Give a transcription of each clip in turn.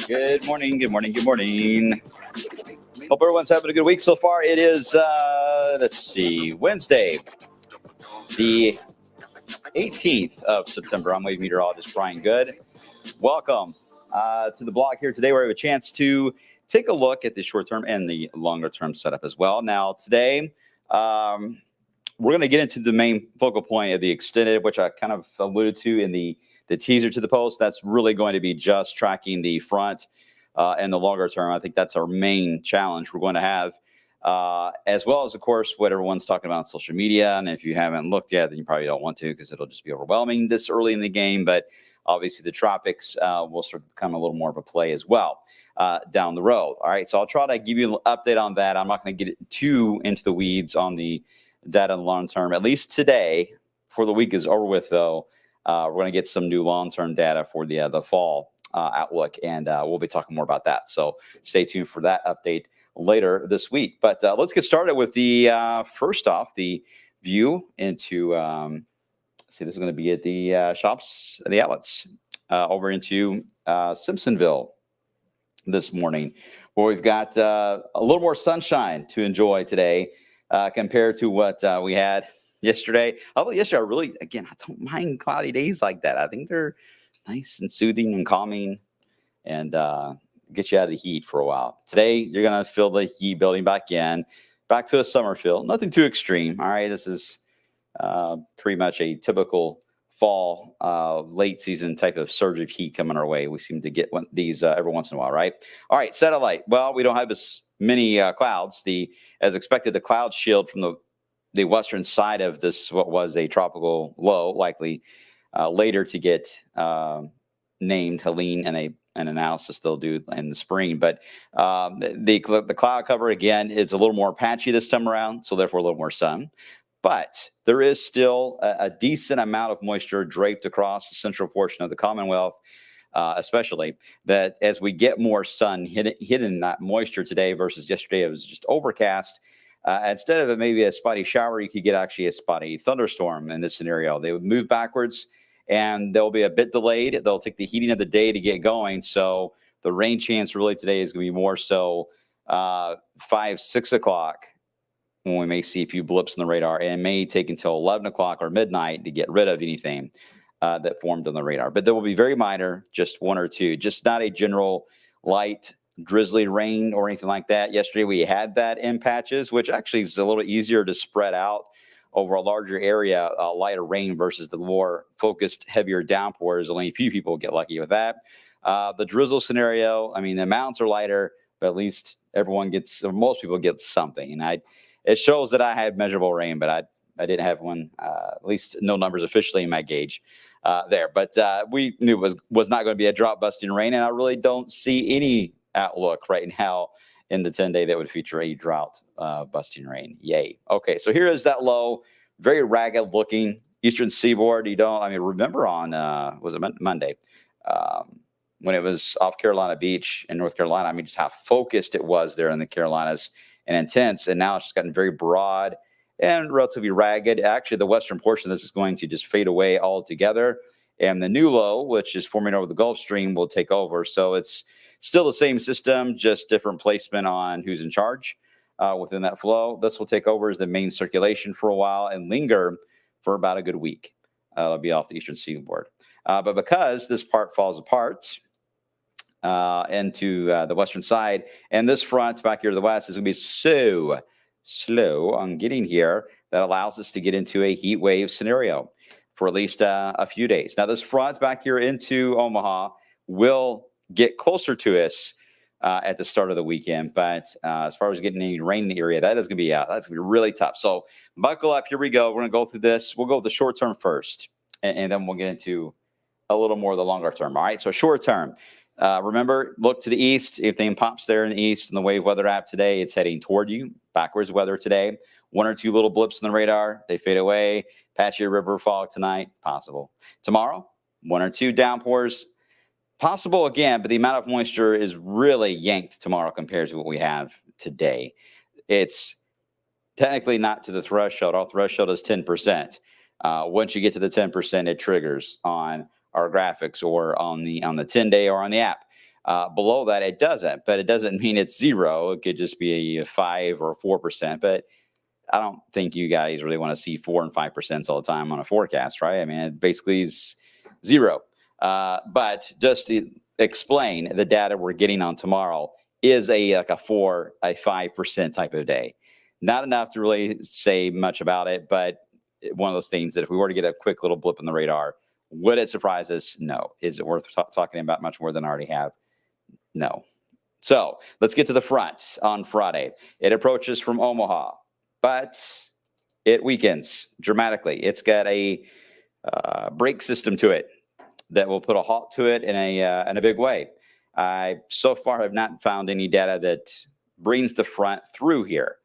Good morning, good morning, good morning. Hope everyone's having a good week so far. It is, Wednesday, the 18th of September. I'm wave meteorologist Brian Goode. Welcome to the blog here today, where we have a chance to take a look at the short-term and the longer-term setup as well. Now, today, we're going to get into the main focal point of the extended, which I kind of alluded to in the teaser to the post. That's really going to be just tracking the front and the longer term. I think that's our main challenge we're going to have, as well as, of course, what everyone's talking about on social media. And if you haven't looked yet, then you probably don't want to, because it'll just be overwhelming this early in the game. But obviously, the tropics will sort of become a little more of a play as well down the road. All right, so I'll try to give you an update on that. I'm not going to get too into the weeds on the data in the long term, at least today. Before the week is over with, though, we're going to get some new long-term data for the fall outlook, and we'll be talking more about that. So stay tuned for that update later this week. But let's get started with the first off, the view into. This is going to be at the shops, the outlets, over into Simpsonville this morning, where we've got a little more sunshine to enjoy today compared to what we had yesterday. Although yesterday, I don't mind cloudy days like that. I think they're nice and soothing and calming, and get you out of the heat for a while. Today, you're going to feel the heat building back to a summer feel. Nothing too extreme. All right, this is pretty much a typical fall, late season type of surge of heat coming our way. We seem to get these every once in a while, right? All right, satellite. Well, we don't have as many clouds. As expected, the cloud shield from the western side of this, what was a tropical low, likely later to get named Helene, and an analysis they'll do in the spring. But the cloud cover, again, is a little more patchy this time around, so therefore a little more sun. But there is still a decent amount of moisture draped across the central portion of the Commonwealth, especially that as we get more sun hidden that moisture today versus yesterday, it was just overcast. Instead of maybe a spotty shower, you could get actually a spotty thunderstorm in this scenario. They would move backwards, and they'll be a bit delayed. They'll take the heating of the day to get going. So the rain chance really today is going to be more so 5, 6 o'clock, when we may see a few blips on the radar, and it may take until 11 o'clock or midnight to get rid of anything that formed on the radar. But there will be very minor, just one or two, just not a general light drizzly rain or anything like that. Yesterday we had that in patches, which actually is a little easier to spread out over a larger area, lighter rain versus the more focused, heavier downpours. Only a few people get lucky with that. The drizzle scenario, I mean, the amounts are lighter, but at least most people get something. And it shows that I had measurable rain, but I didn't have one, at least no numbers officially in my gauge there. But we knew it was not going to be a drop-busting rain, and I really don't see any outlook right now in the 10-day that would feature a drought-busting rain. Yay. Okay, so here is that low, very ragged-looking eastern seaboard. Remember on, was it Monday? When it was off Carolina Beach in North Carolina, just how focused it was there in the Carolinas and intense, and now it's just gotten very broad and relatively ragged. Actually, the western portion of this is going to just fade away altogether, and the new low, which is forming over the Gulf Stream, will take over. So it's still the same system, just different placement on who's in charge within that flow. This will take over as the main circulation for a while and linger for about a good week. It'll be off the eastern seaboard. But because this part falls apart into the western side, and this front back here to the west is going to be so slow on getting here, that allows us to get into a heat wave scenario for at least a few days. Now, this front back here into Omaha will get closer to us at the start of the weekend, but as far as getting any rain in the area, that's going to be really tough. So buckle up. Here we go. We're going to go through this. We'll go with the short term first, and then we'll get into a little more of the longer term. All right. So short term. Remember, look to the east. If anything pops there in the east in the wave weather app today, it's heading toward you. Backwards weather today. 1 or 2 little blips in the radar. They fade away. Patchy river fog tonight. Possible. Tomorrow, 1 or 2 downpours. Possible again, but the amount of moisture is really yanked tomorrow compared to what we have today. It's technically not to the threshold. Our threshold is 10%. Once you get to the 10%, it triggers on our graphics or on the 10-day or on the app. Below that, it doesn't, but it doesn't mean it's zero. It could just be a 5 or 4%. But I don't think you guys really want to see 4 and 5% all the time on a forecast, right? I mean, it basically is zero. But just to explain, the data we're getting on tomorrow is a 4, a 5% type of day. Not enough to really say much about it, but one of those things that if we were to get a quick little blip in the radar, would it surprise us? No. Is it worth talking about much more than I already have? No. So let's get to the front on Friday. It approaches from Omaha, but it weakens dramatically. It's got a brake system to it that will put a halt to it in a big way. I so far have not found any data that brings the front through here,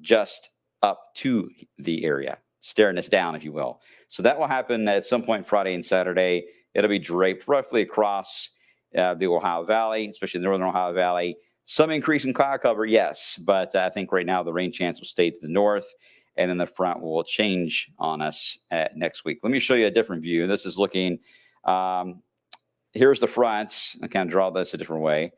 just up to the area, staring us down, if you will. So that will happen at some point Friday and Saturday. It'll be draped roughly across the Ohio Valley, especially the northern Ohio Valley. Some increase in cloud cover, yes, but I think right now the rain chance will stay to the north, and then the front will change on us next week. Let me show you a different view. This is looking, here's the front. I kind of draw this a different way.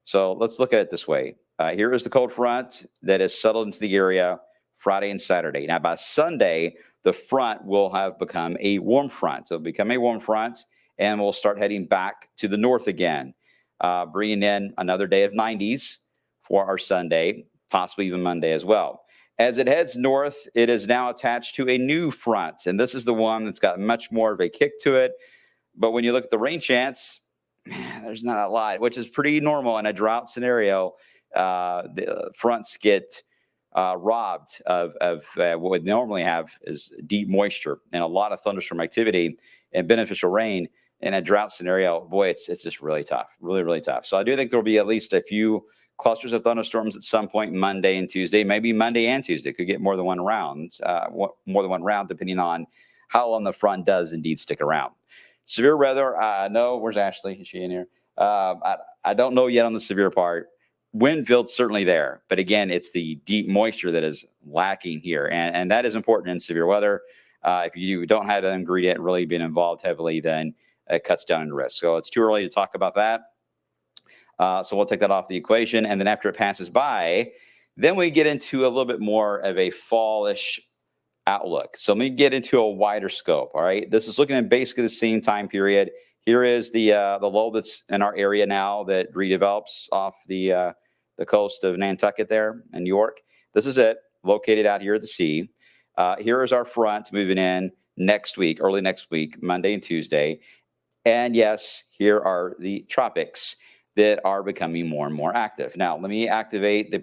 So let's look at it this way. Here is the cold front that is settled into the area Friday and Saturday. Now, by Sunday, the front will have become a warm front. So it'll become a warm front, and we'll start heading back to the north again, bringing in another day of 90s for our Sunday, possibly even Monday as well. As it heads north, it is now attached to a new front, and this is the one that's got much more of a kick to it. But when you look at the rain chance, man, there's not a lot, which is pretty normal in a drought scenario. The fronts get robbed of what we normally have is deep moisture and a lot of thunderstorm activity and beneficial rain. In a drought scenario, boy, it's just really tough, really, really tough. So I do think there'll be at least a few clusters of thunderstorms at some point Monday and Tuesday, maybe Monday and Tuesday. Could get more than one round, depending on how long the front does indeed stick around. Severe weather, no, where's Ashley? Is she in here? I don't know yet on the severe part. Wind field's certainly there, but again, it's the deep moisture that is lacking here, and that is important in severe weather. If you don't have an ingredient really being involved heavily, then it cuts down in risk. So it's too early to talk about that. So we'll take that off the equation. And then after it passes by, then we get into a little bit more of a fallish outlook. So let me get into a wider scope. All right. This is looking at basically the same time period. Here is the low that's in our area now that redevelops off the coast of Nantucket there in New York. This is it, located out here at the sea. Here is our front moving in next week, early next week, Monday and Tuesday. And yes, here are the tropics that are becoming more and more active. Now, let me activate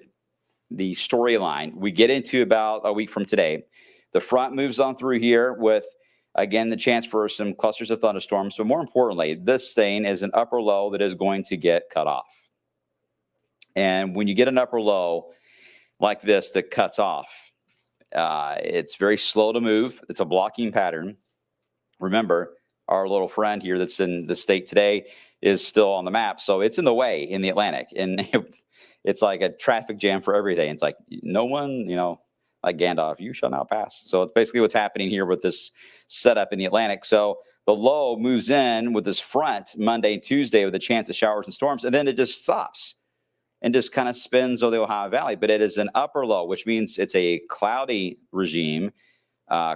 the storyline. We get into about a week from today. The front moves on through here with, again, the chance for some clusters of thunderstorms. But more importantly, this thing is an upper low that is going to get cut off. And when you get an upper low like this that cuts off, it's very slow to move. It's a blocking pattern. Remember, our little friend here that's in the state today is still on the map. So it's in the way in the Atlantic. And it's like a traffic jam for every day. It's like no one, like Gandalf, you shall not pass. So it's basically what's happening here with this setup in the Atlantic. So the low moves in with this front Monday, Tuesday with a chance of showers and storms. And then it just stops and just kind of spins over the Ohio Valley. But it is an upper low, which means it's a cloudy regime.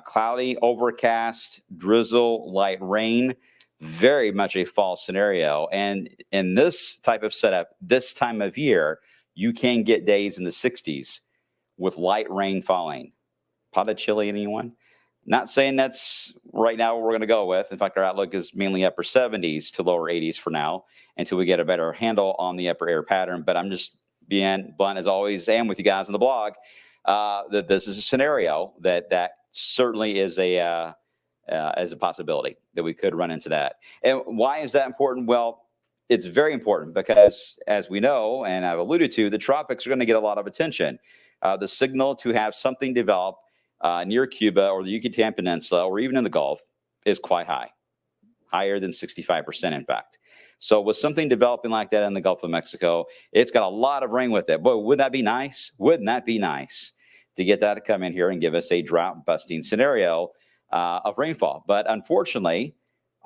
Cloudy, overcast, drizzle, light rain, very much a fall scenario. And in this type of setup, this time of year, you can get days in the 60s with light rain falling. Pot of chili, anyone? Not saying that's right now what we're going to go with. In fact, our outlook is mainly upper 70s to lower 80s for now until we get a better handle on the upper air pattern. But I'm just being blunt, as always, and with you guys on the blog, that this is a scenario that certainly is a possibility that we could run into that. And why is that important? Well, it's very important because, as we know, and I've alluded to, the tropics are going to get a lot of attention. The signal to have something develop near Cuba or the Yucatan Peninsula or even in the Gulf is quite high, higher than 65%, in fact. So with something developing like that in the Gulf of Mexico, it's got a lot of rain with it. Boy, wouldn't that be nice? Wouldn't that be nice to get that to come in here and give us a drought-busting scenario of rainfall? But unfortunately,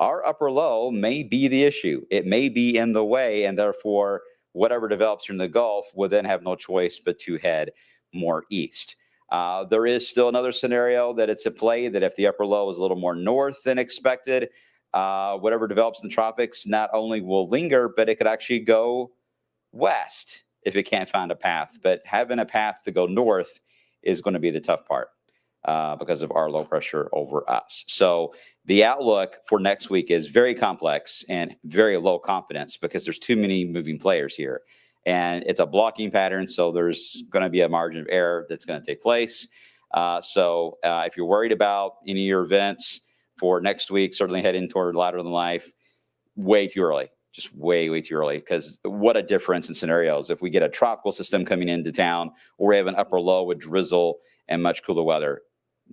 our upper low may be the issue. It may be in the way, and therefore, whatever develops in the Gulf will then have no choice but to head more east. There is still another scenario that it's at play that if the upper low is a little more north than expected, whatever develops in the tropics not only will linger, but it could actually go west if it can't find a path. But having a path to go north is going to be the tough part because of our low pressure over us. So the outlook for next week is very complex and very low confidence because there's too many moving players here. And it's a blocking pattern, so there's going to be a margin of error that's going to take place. So if you're worried about any of your events for next week, certainly heading toward latter than life, way too early. Just way too early, because what a difference in scenarios. If we get a tropical system coming into town, or we have an upper low with drizzle and much cooler weather,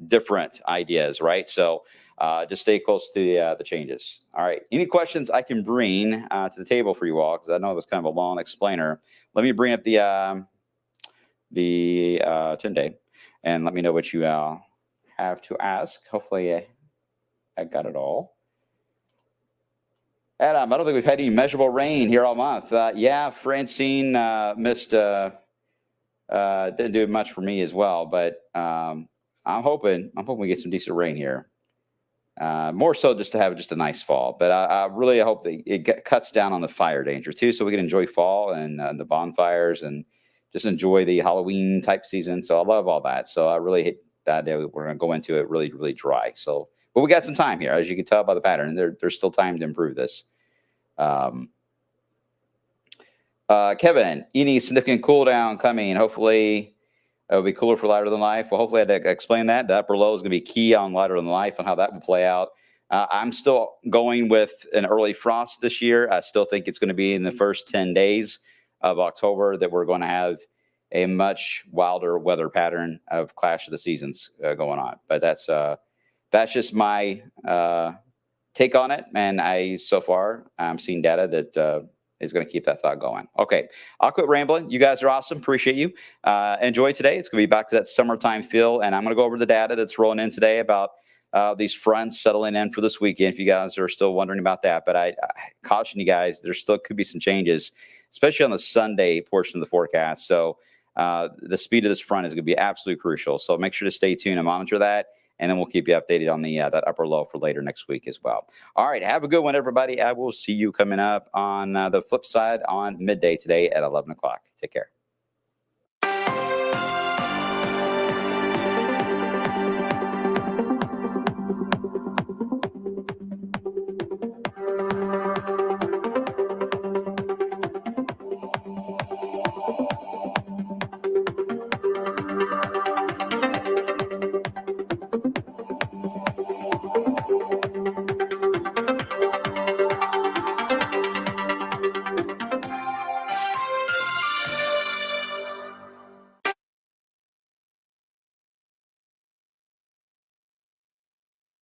different ideas, right? So just stay close to the changes. All right. Any questions I can bring to the table for you all? Because I know it was kind of a long explainer. Let me bring up the 10-day and let me know what you have to ask. Hopefully I got it all. Adam, I don't think we've had any measurable rain here all month. Yeah, Francine missed, didn't do much for me as well, but I'm hoping we get some decent rain here. More so just to have just a nice fall. But I really hope that it cuts down on the fire danger too, so we can enjoy fall and the bonfires and just enjoy the Halloween type season. So I love all that. So I really hate that we're going to go into it really dry. So, but we got some time here, as you can tell by the pattern. There's still time to improve this. Kevin, any significant cool down coming? Hopefully it'll be cooler for lighter than life. Well, hopefully I had to explain that. The upper low is going to be key on lighter than life and how that will play out. I'm still going with an early frost this year. I still think it's going to be in the first 10 days of October that we're going to have a much wilder weather pattern of clash of the seasons going on. But that's just my take on it. And so far, I'm seeing data that is going to keep that thought going. Okay, I'll quit rambling. You guys are awesome. Appreciate you. Enjoy today. It's going to be back to that summertime feel. And I'm going to go over the data that's rolling in today about these fronts settling in for this weekend, if you guys are still wondering about that. But I caution you guys, there still could be some changes, especially on the Sunday portion of the forecast. So the speed of this front is going to be absolutely crucial. So make sure to stay tuned and monitor that. And then we'll keep you updated on the that upper low for later next week as well. All right. Have a good one, everybody. I will see you coming up on the flip side on midday today at 11 o'clock. Take care.